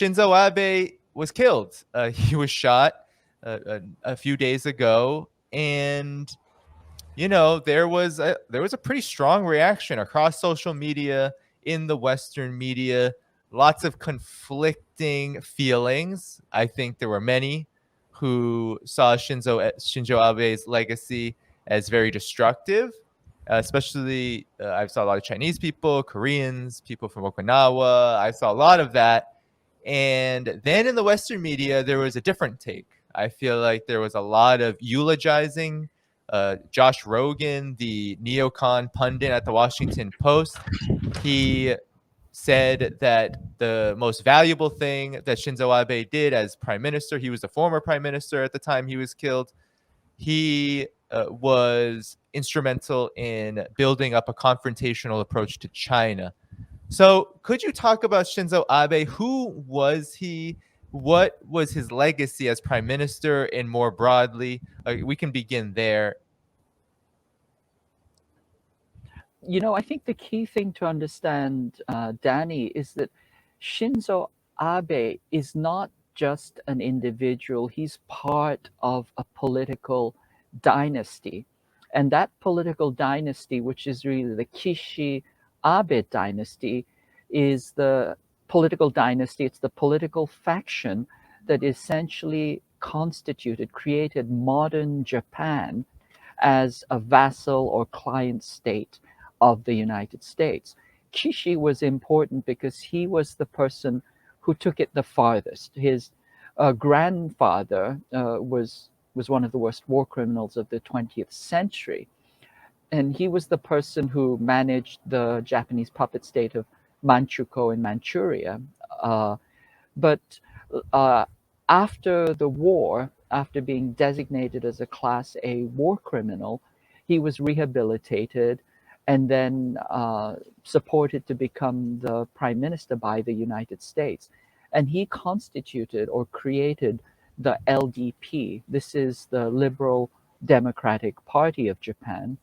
Shinzo Abe was killed. He was shot a few days ago, and there was a pretty strong reaction across social media, in the Western media, lots of conflicting feelings. I think there were many who saw Shinzo Abe's legacy as very destructive. Especially, I saw a lot of Chinese people, Koreans, people from Okinawa. I saw a lot of that. And then in the Western media, there was a different take. I feel like there was a lot of eulogizing. Josh Rogan, the neocon pundit at the Washington Post, he said that the most valuable thing that Shinzo Abe did as prime minister, he was a former prime minister at the time he was killed, he was instrumental in building up a confrontational approach to China. So, could you talk about Shinzo Abe? Who was he? What was his legacy as prime minister? And more broadly, we can begin there. I think the key thing to understand, Danny, is that Shinzo Abe is not just an individual, he's part of a political dynasty. And that political dynasty, which is really the Kishi Abe dynasty, is the political dynasty, it's the political faction that essentially created modern Japan as a vassal or client state of the United States. Kishi was important because he was the person who took it the farthest. His grandfather was one of the worst war criminals of the 20th century, and he was the person who managed the Japanese puppet state of Manchukuo in Manchuria. But after the war, after being designated as a Class A war criminal, he was rehabilitated and then supported to become the prime minister by the United States. And he constituted or created the LDP. This is the Liberal Democratic Party of Japan.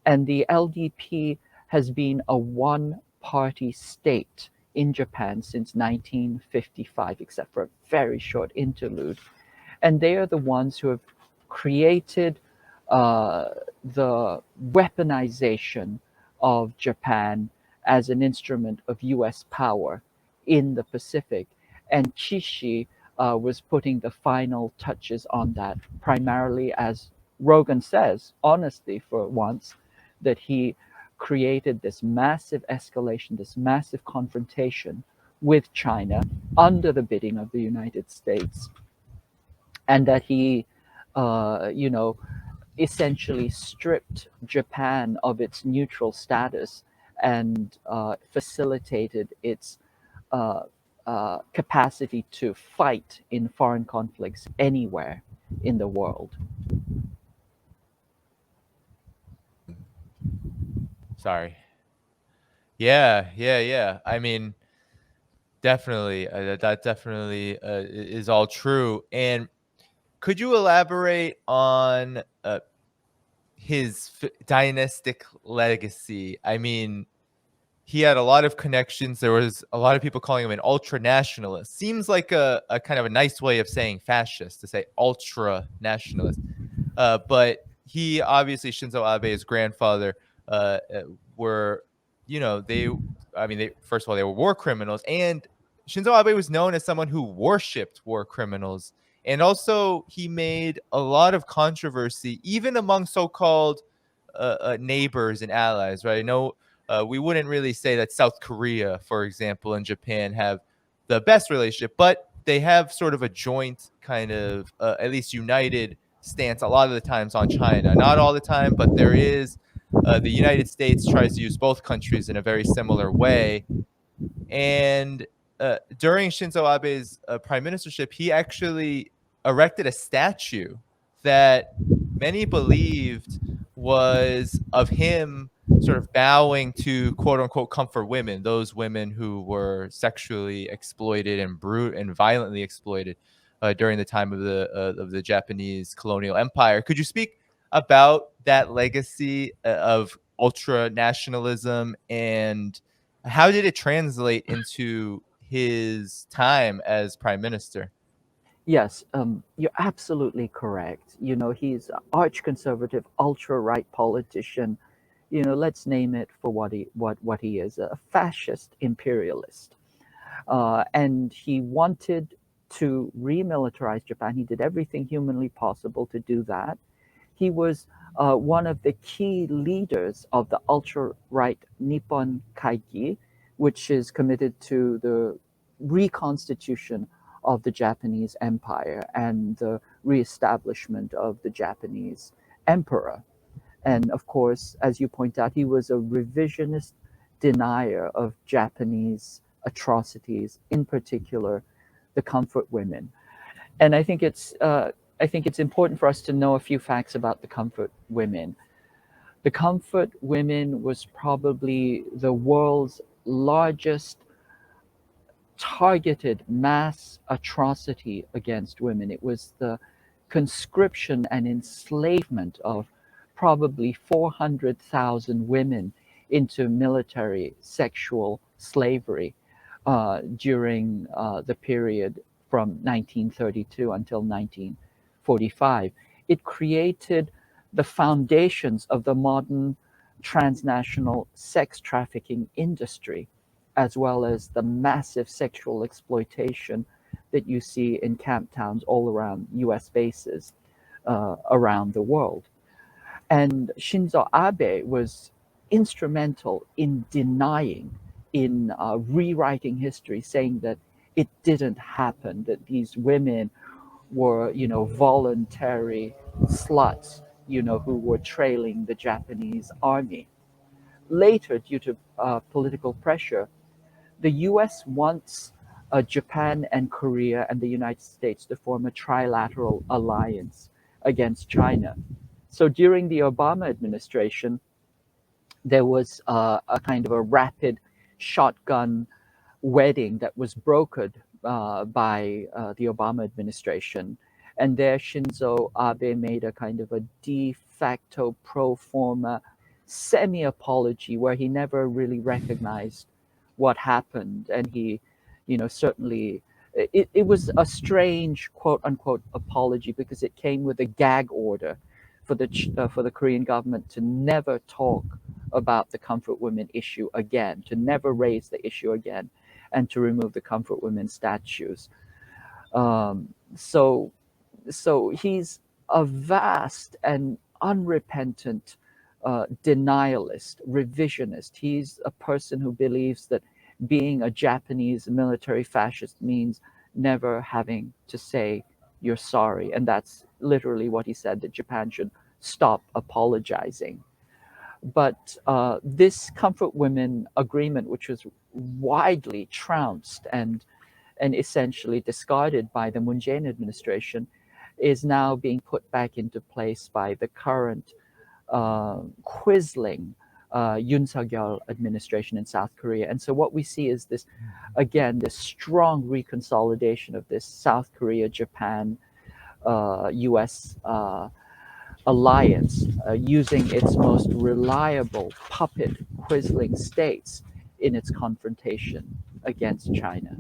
And the LDP has been a one-party state in Japan since 1955, except for a very short interlude. And they are the ones who have created the weaponization of Japan as an instrument of US power in the Pacific. And Kishi was putting the final touches on that, primarily, as Rogan says, honestly, for once, that he created this massive escalation, this massive confrontation with China under the bidding of the United States, and that he, essentially stripped Japan of its neutral status and facilitated its capacity to fight in foreign conflicts anywhere in the world. Sorry. Yeah. I mean, definitely, that definitely is all true. And could you elaborate on his dynastic legacy? I mean, he had a lot of connections. There was a lot of people calling him an ultra nationalist. Seems like a kind of a nice way of saying fascist, to say ultra nationalist. But he obviously, Shinzo Abe's grandfather, were, they first of all, they were war criminals, and Shinzo Abe was known as someone who worshipped war criminals, and also he made a lot of controversy even among so-called neighbors and allies. Right? I know we wouldn't really say that South Korea, for example, and Japan have the best relationship, but they have sort of a joint kind of, at least united stance a lot of the times on China. Not all the time, but there is. The United States tries to use both countries in a very similar way. And during Shinzo Abe's prime ministership, he actually erected a statue that many believed was of him sort of bowing to quote unquote comfort women, those women who were sexually exploited and violently exploited during the time of the Japanese colonial empire. Could you speak about that legacy of ultra nationalism, and how did it translate into his time as prime minister? Yes, you're absolutely correct. You know, he's an arch conservative, ultra right politician. You know, let's name it for what he is, a fascist imperialist. And he wanted to remilitarize Japan. He did everything humanly possible to do that. He was one of the key leaders of the ultra right Nippon Kaigi, which is committed to the reconstitution of the Japanese empire and the reestablishment of the Japanese emperor. And of course, as you point out, he was a revisionist denier of Japanese atrocities, in particular the comfort women. And I think it's important for us to know a few facts about the comfort women. The comfort women was probably the world's largest targeted mass atrocity against women. It was the conscription and enslavement of probably 400,000 women into military sexual slavery during the period from 1932 until 1945. It created the foundations of the modern transnational sex trafficking industry, as well as the massive sexual exploitation that you see in camp towns all around US bases around the world. And Shinzo Abe was instrumental in denying, in rewriting history, saying that it didn't happen, that these women were, you know, voluntary sluts, you know, who were trailing the Japanese army. Later, due to political pressure, the US wants Japan and Korea and the United States to form a trilateral alliance against China. So during the Obama administration, there was a kind of a rapid shotgun wedding that was brokered by the Obama administration. And there, Shinzo Abe made a kind of a de facto pro forma semi apology where he never really recognized what happened. And he, you know, certainly. It was a strange quote unquote apology because it came with a gag order for the Korean government to never talk about the comfort women issue again, to never raise the issue again, and to remove the comfort women statues. Um, so, so he's a vast and unrepentant denialist, revisionist. He's a person who believes that being a Japanese military fascist means never having to say you're sorry. And that's literally what he said, that Japan should stop apologizing. But this Comfort Women agreement, which was widely trounced and essentially discarded by the Moon Jae-in administration, is now being put back into place by the current quisling Yoon Suk-yeol administration in South Korea. And so what we see is this, again, this strong reconsolidation of this South Korea, Japan, US alliance using its most reliable puppet quisling states in its confrontation against China.